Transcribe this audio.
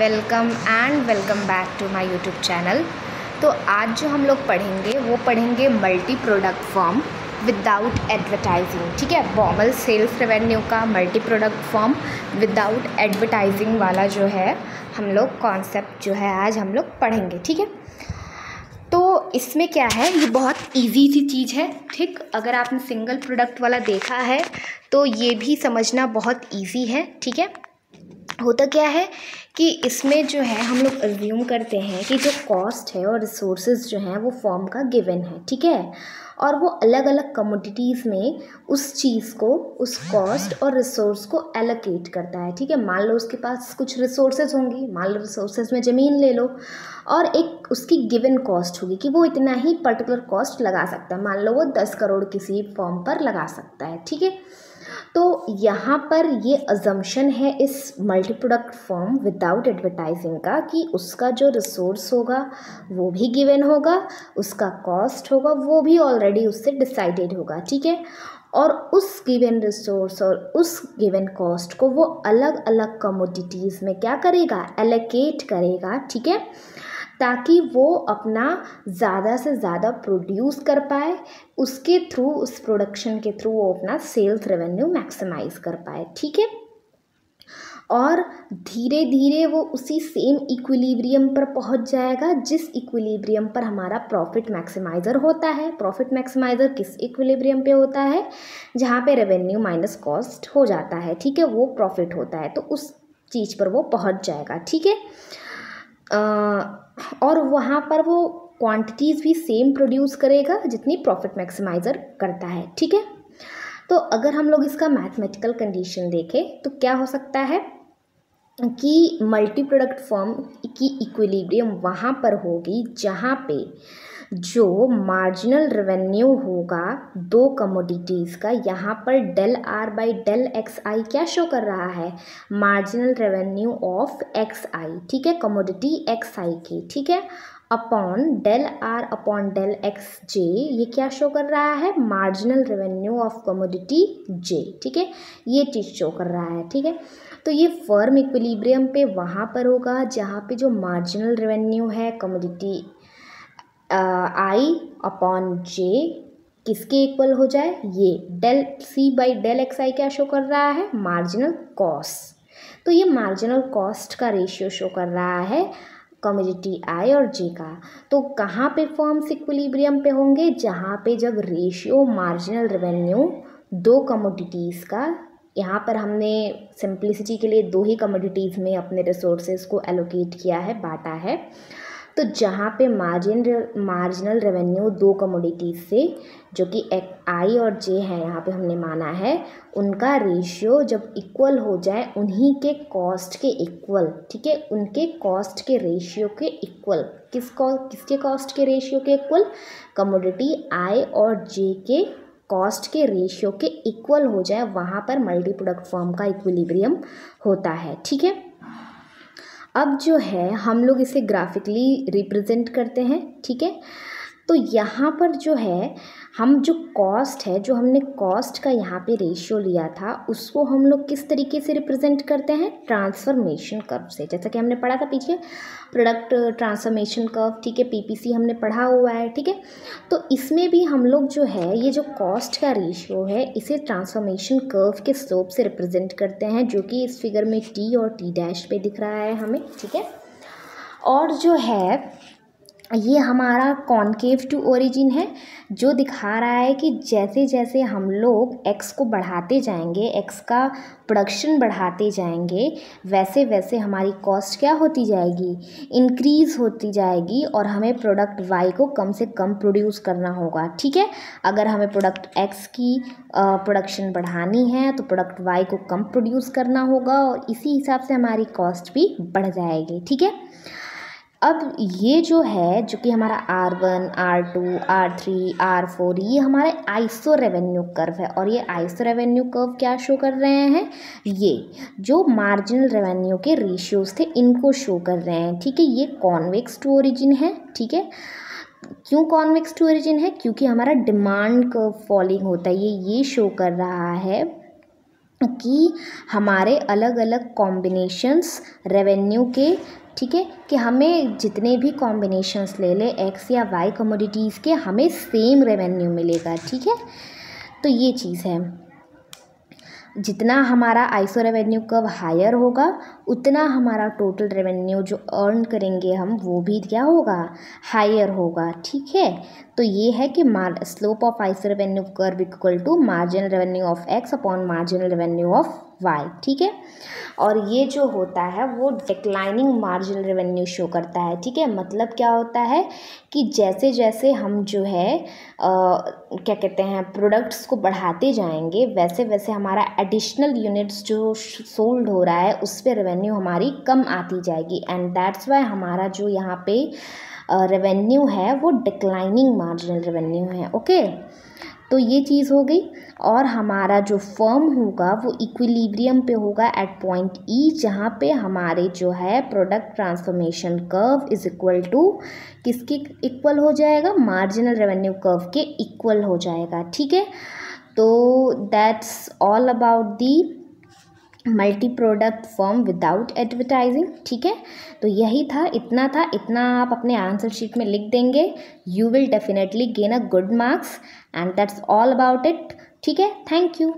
Welcome back to my YouTube channel. तो आज जो हम लोग पढ़ेंगे वो पढ़ेंगे multi product form without advertising. ठीक है, बॉमल सेल्स रेवेन्यू का multi product form without advertising वाला जो है हम लोग कॉन्सेप्ट जो है आज हम लोग पढ़ेंगे। ठीक है, तो इसमें क्या है, ये बहुत इजी सी चीज़ है। ठीक, अगर आपने सिंगल प्रोडक्ट वाला देखा है तो ये भी समझना बहुत इजी है। ठीक है, होता क्या है कि इसमें जो है हम लोग अज्यूम करते हैं कि जो कॉस्ट है और रिसोर्सेज जो हैं वो फॉर्म का गिवन है। ठीक है, और वो अलग अलग कमोडिटीज़ में उस चीज़ को, उस कॉस्ट और रिसोर्स को एलोकेट करता है। ठीक है, मान लो उसके पास कुछ रिसोर्सेज होंगी, मान लो रिसोर्सेज में ज़मीन ले लो, और एक उसकी गिवन कॉस्ट होगी कि वो इतना ही पर्टिकुलर कॉस्ट लगा सकता है। मान लो वो 10 करोड़ किसी फॉर्म पर लगा सकता है। ठीक है, तो यहाँ पर ये अजम्पशन है इस multi product form without advertising का कि उसका जो रिसोर्स होगा वो भी गिवन होगा, उसका कॉस्ट होगा वो भी ऑलरेडी उससे डिसाइडेड होगा। ठीक है, और उस गिवन रिसोर्स और उस गिवन कॉस्ट को वो अलग अलग कमोडिटीज़ में क्या करेगा, एलोकेट करेगा। ठीक है, ताकि वो अपना ज़्यादा से ज़्यादा प्रोड्यूस कर पाए, उसके थ्रू, उस प्रोडक्शन के थ्रू वो अपना सेल्स रेवेन्यू मैक्सिमाइज कर पाए। ठीक है, और धीरे धीरे वो उसी सेम इक्विलिब्रियम पर पहुंच जाएगा जिस इक्विलिब्रियम पर हमारा प्रॉफिट मैक्सिमाइज़र होता है। प्रॉफिट मैक्सिमाइज़र किस इक्विलिब्रियम पे होता है, जहाँ पे रेवेन्यू माइनस कॉस्ट हो जाता है। ठीक है, वो प्रॉफिट होता है, तो उस चीज़ पर वो पहुंच जाएगा। ठीक है, और वहाँ पर वो क्वांटिटीज़ भी सेम प्रोड्यूस करेगा जितनी प्रॉफिट मैक्सिमाइज़र करता है। ठीक है, तो अगर हम लोग इसका मैथमेटिकल कंडीशन देखें तो क्या हो सकता है कि मल्टी प्रोडक्ट फॉर्म की इक्विलिब्रियम वहाँ पर होगी जहाँ पे जो मार्जिनल रेवेन्यू होगा दो कमोडिटीज़ का, यहाँ पर del R by del X I क्या शो कर रहा है, marginal revenue of X I. ठीक है, कमोडिटी एक्स आई की। ठीक है, upon del R upon del X J, ये क्या शो कर रहा है, marginal revenue of commodity J. ठीक है, ये चीज़ शो कर रहा है। ठीक है, तो ये फर्म इक्विलिब्रियम पे वहाँ पर होगा जहाँ पे जो मार्जिनल रेवेन्यू है कमोडिटी आई अपॉन जे किसके इक्वल हो जाए, ये del C by del X I क्या शो कर रहा है, मार्जिनल कॉस्ट। तो ये मार्जिनल कॉस्ट का रेशियो शो कर रहा है कमोडिटी आई और जे का। तो कहाँ पे फर्म्स इक्विलिब्रियम पे होंगे, जहाँ पे जब रेशियो मार्जिनल रेवेन्यू दो कमोडिटीज़ का, यहाँ पर हमने सिंप्लिसिटी के लिए दो ही कमोडिटीज़ में अपने रिसोर्सेज को एलोकेट किया है, बांटा है। तो जहाँ पे मार्जिनल रेवेन्यू दो कमोडिटीज़ से जो कि आई और जे है यहाँ पे हमने माना है, उनका रेशियो जब इक्वल हो जाए उन्हीं के कॉस्ट के इक्वल। ठीक है, उनके कॉस्ट के रेशियो के इक्वल, किसके कॉस्ट के रेशियो के इक्वल, कमोडिटी आई और जे के कॉस्ट के रेशियो के इक्वल हो जाए, वहाँ पर मल्टी प्रोडक्ट फॉर्म का इक्विलिब्रियम होता है। ठीक है, अब जो है हम लोग इसे ग्राफिकली रिप्रेजेंट करते हैं। ठीक है, तो यहाँ पर जो है हम जो कॉस्ट है, जो हमने कॉस्ट का यहाँ पे रेशियो लिया था, उसको हम लोग किस तरीके से रिप्रेजेंट करते हैं, ट्रांसफॉर्मेशन कर्व से, जैसा कि हमने पढ़ा था पीछे प्रोडक्ट ट्रांसफॉर्मेशन कर्व। ठीक है, पीपीसी हमने पढ़ा हुआ है। ठीक है, तो इसमें भी हम लोग जो है ये जो कॉस्ट का रेशियो है इसे ट्रांसफॉर्मेशन कर्व के स्लोप से रिप्रेजेंट करते हैं, जो कि इस फिगर में टी और टी डैश पे दिख रहा है हमें। ठीक है, और जो है ये हमारा कॉनकेव टू ओरिजिन है, जो दिखा रहा है कि जैसे जैसे हम लोग एक्स को बढ़ाते जाएंगे, एक्स का प्रोडक्शन बढ़ाते जाएंगे, वैसे वैसे हमारी कॉस्ट क्या होती जाएगी, इंक्रीज़ होती जाएगी, और हमें प्रोडक्ट वाई को कम से कम प्रोड्यूस करना होगा। ठीक है, अगर हमें प्रोडक्ट एक्स की प्रोडक्शन बढ़ानी है तो प्रोडक्ट वाई को कम प्रोड्यूस करना होगा, और इसी हिसाब से हमारी कॉस्ट भी बढ़ जाएगी। ठीक है, अब ये जो है, जो कि हमारा R1, R2, R3, R4, ये हमारे आइसो रेवेन्यू कर्व है, और ये आइसो रेवेन्यू कर्व क्या शो कर रहे हैं, ये जो मार्जिनल रेवेन्यू के रेशियोज थे इनको शो कर रहे हैं। ठीक है, ये कॉन्वेक्स टू ओरिजिन है। ठीक है, क्यों कॉन्वेक्स टू ओरिजिन है, क्योंकि हमारा डिमांड कर्व फॉलिंग होता है, ये शो कर रहा है कि हमारे अलग अलग कॉम्बिनेशंस रेवेन्यू के, ठीक है, कि हमें जितने भी कॉम्बिनेशंस ले ले एक्स या वाई कमोडिटीज़ के, हमें सेम रेवेन्यू मिलेगा, ठीक है। तो ये चीज़ है, जितना हमारा आइसो रेवेन्यू कर्व हायर होगा उतना हमारा टोटल रेवेन्यू जो अर्न करेंगे हम वो भी क्या होगा, हायर होगा, ठीक है। तो ये है कि slope of iso revenue curve equal to marginal revenue of X upon marginal revenue of Y, ठीक है। और ये जो होता है वो डिक्लाइनिंग मार्जिनल रेवेन्यू शो करता है, ठीक है। मतलब क्या होता है कि जैसे जैसे हम जो है क्या कहते हैं प्रोडक्ट्स को बढ़ाते जाएंगे वैसे वैसे हमारा एडिशनल यूनिट्स जो सोल्ड हो रहा है उस पर रेवेन्यू हमारी कम आती जाएगी, एंड दैट्स वाई हमारा जो यहाँ पे रेवेन्यू है वो डिक्लाइनिंग मार्जिनल रेवेन्यू है, ओके। तो ये चीज़ हो गई। और हमारा जो फर्म होगा वो इक्विलिब्रियम पे होगा एट पॉइंट ई, जहाँ पे हमारे जो है product transformation curve is equal to किसके इक्वल हो जाएगा, मार्जिनल रेवेन्यू कर्व के इक्वल हो जाएगा, ठीक है। तो that's all about the multi product firm without advertising, ठीक है। तो यही था, इतना आप अपने आंसर शीट में लिख देंगे, you will definitely gain a good marks, and that's all about it, ठीक है। Thank you.